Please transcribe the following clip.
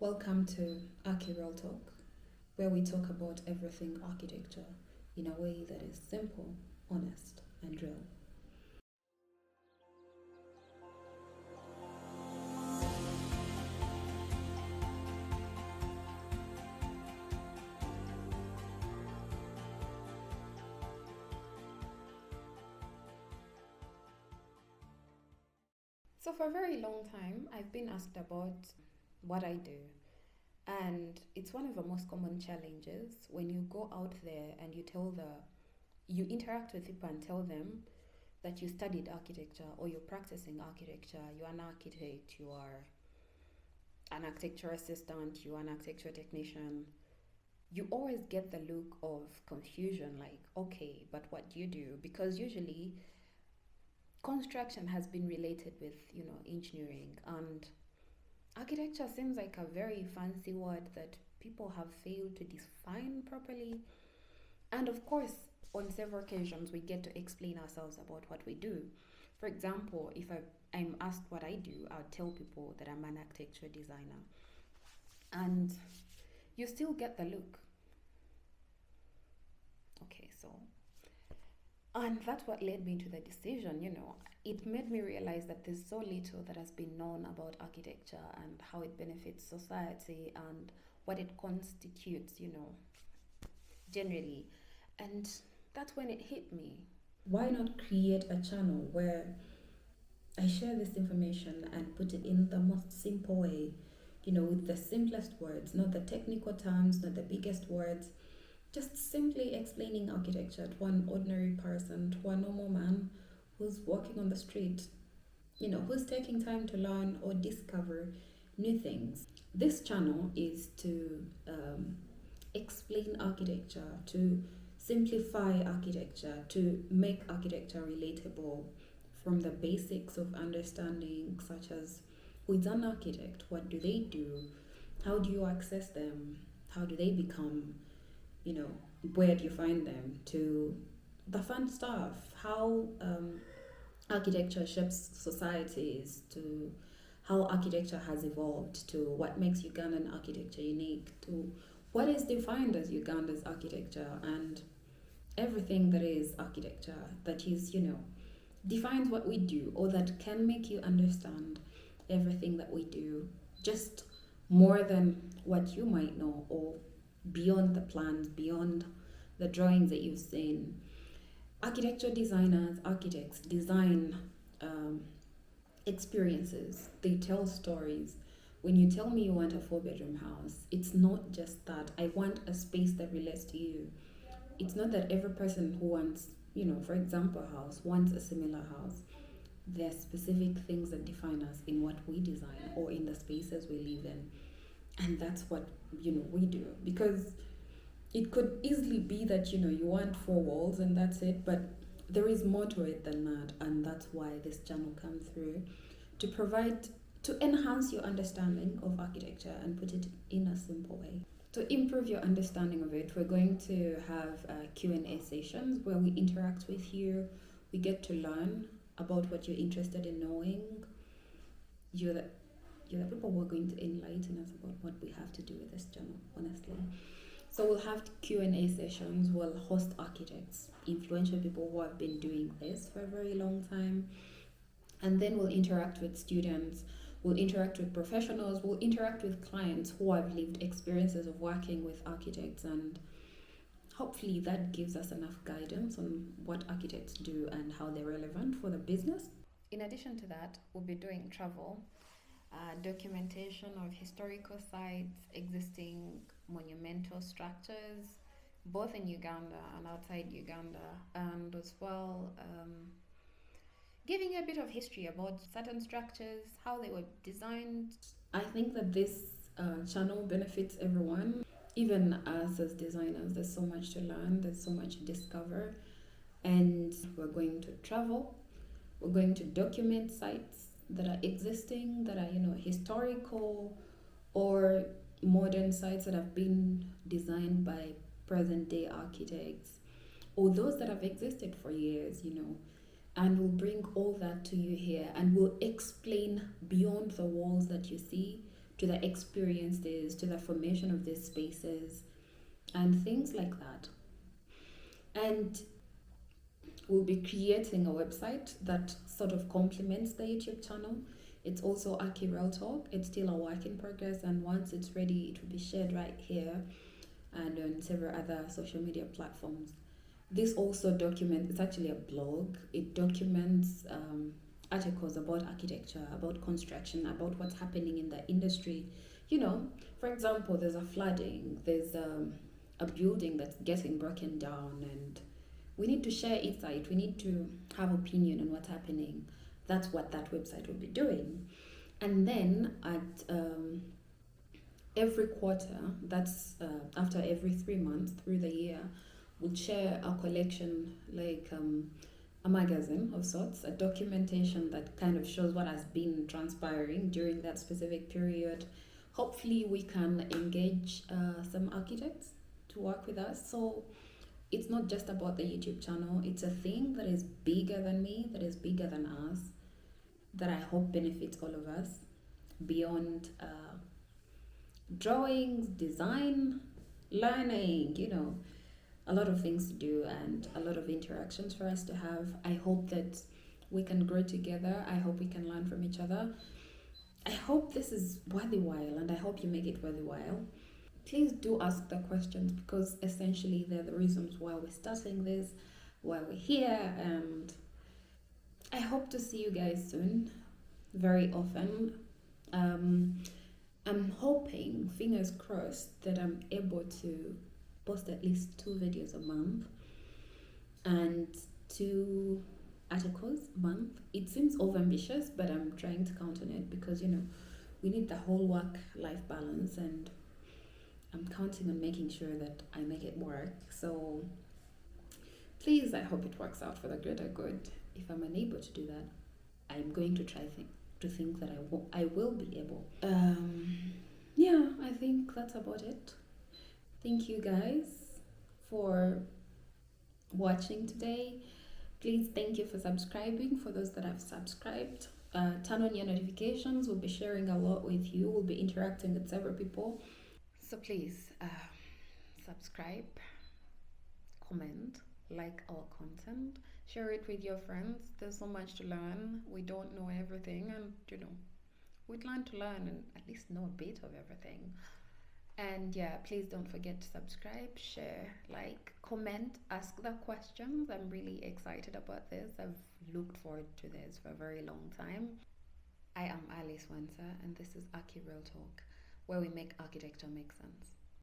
Welcome to ArchiRealTalk, where we talk about everything architecture in a way that is simple, honest, and real. So, for a very long time, I've been asked about what I do. And it's one of the most common challenges when you go out there and you interact with people and tell them that you studied architecture or you're practicing architecture, you're an architect, you are an architecture assistant, you're an architecture technician. You always get the look of confusion, like, okay, but what do you do? Because usually construction has been related with, engineering, and architecture seems like a very fancy word that people have failed to define properly. And of course, on several occasions, we get to explain ourselves about what we do. For example, if I'm asked what I do, I'll tell people that I'm an architecture designer. And you still get the look. Okay, so. And that's what led me to the decision. It made me realize that there's so little that has been known about architecture and how it benefits society and what it constitutes, generally. And that's when it hit me. Why not create a channel where I share this information and put it in the most simple way, with the simplest words, not the technical terms, not the biggest words, just simply explaining architecture to one ordinary person, to a normal man who's walking on the street, who's taking time to learn or discover new things. This channel is to explain architecture, to simplify architecture, to make architecture relatable from the basics of understanding, such as who is an architect, what do they do, how do you access them, how do they become, where do you find them, to the fun stuff, how architecture shapes societies, to how architecture has evolved, to what makes Ugandan architecture unique, to what is defined as Uganda's architecture, and everything that is architecture that is, defines what we do or that can make you understand everything that we do, just more than what you might know or beyond the plans, beyond the drawings that you've seen. Architecture designers, architects design experiences, they tell stories. When you tell me you want a 4 bedroom house, it's not just that I want a space that relates to you. It's not that every person who wants, for example, a house wants a similar house. There are specific things that define us in what we design or in the spaces we live in. And that's what, we do. Because it could easily be that, you want 4 walls and that's it, but there is more to it than that. And that's why this channel comes through to provide, to enhance your understanding of architecture and put it in a simple way. To improve your understanding of it, we're going to have Q&A sessions where we interact with you. We get to learn about what you're interested in knowing. You're the people who are going to enlighten us about what we have to do with this channel, honestly. So we'll have Q&A sessions. We'll host architects, influential people who have been doing this for a very long time. And then we'll interact with students. We'll interact with professionals, we'll interact with clients who have lived experiences of working with architects, and hopefully that gives us enough guidance on what architects do and how they're relevant for the business. In addition to that, we'll be doing travel, documentation of historical sites, existing monumental structures, both in Uganda and outside Uganda, and as well giving a bit of history about certain structures, how they were designed. I think that this channel benefits everyone. Even us as designers, there's so much to learn, there's so much to discover. And we're going to travel, we're going to document sites that are existing, that are, historical or modern sites that have been designed by present day architects, or those that have existed for years, and we'll bring all that to you here, and we'll explain beyond the walls that you see to the experiences, to the formation of these spaces, and things like that. And we'll be creating a website that sort of complements the YouTube channel. It's also ArchiRealTalk. It's still a work in progress, and once it's ready, it will be shared right here and on several other social media platforms. This also documents, it's actually a blog. It documents articles about architecture, about construction, about what's happening in the industry. You know, for example, there's a flooding, there's a building that's getting broken down, and we need to share insight, we need to have opinion on what's happening. That's what that website will be doing. And then at every quarter, that's after every 3 months through the year, we'll share a collection, like a magazine of sorts, a documentation that kind of shows what has been transpiring during that specific period. Hopefully, we can engage some architects to work with us. So it's not just about the YouTube channel, it's a thing that is bigger than me, that is bigger than us, that I hope benefits all of us beyond drawings, design, learning, a lot of things to do and a lot of interactions for us to have. I hope that we can grow together. I hope we can learn from each other. I hope this is worthy while, and I hope you make it worthy while. Please do ask the questions, because essentially they're the reasons why we're starting this, why we're here, and I hope to see you guys soon, very often. I'm hoping, fingers crossed, that I'm able to post at least 2 videos a month and 2 articles a month. It seems overambitious, but I'm trying to count on it because, we need the whole work-life balance, and I'm counting on making sure that I make it work. So please, I hope it works out for the greater good. If I'm unable to do that, I'm going to try to think that I will be able. Yeah, I think that's about it. Thank you guys for watching today. Please, thank you for subscribing. For those that have subscribed, turn on your notifications. We'll be sharing a lot with you. We'll be interacting with several people. So please, subscribe, comment, like our content, share it with your friends. There's so much to learn. We don't know everything, and we'd learn to learn and at least know a bit of everything. And yeah, please don't forget to subscribe, share, like, comment, ask the questions. I'm really excited about this. I've looked forward to this for a very long time. I am Alice Wenser, and this is ArchiRealTalk, where we make architecture make sense.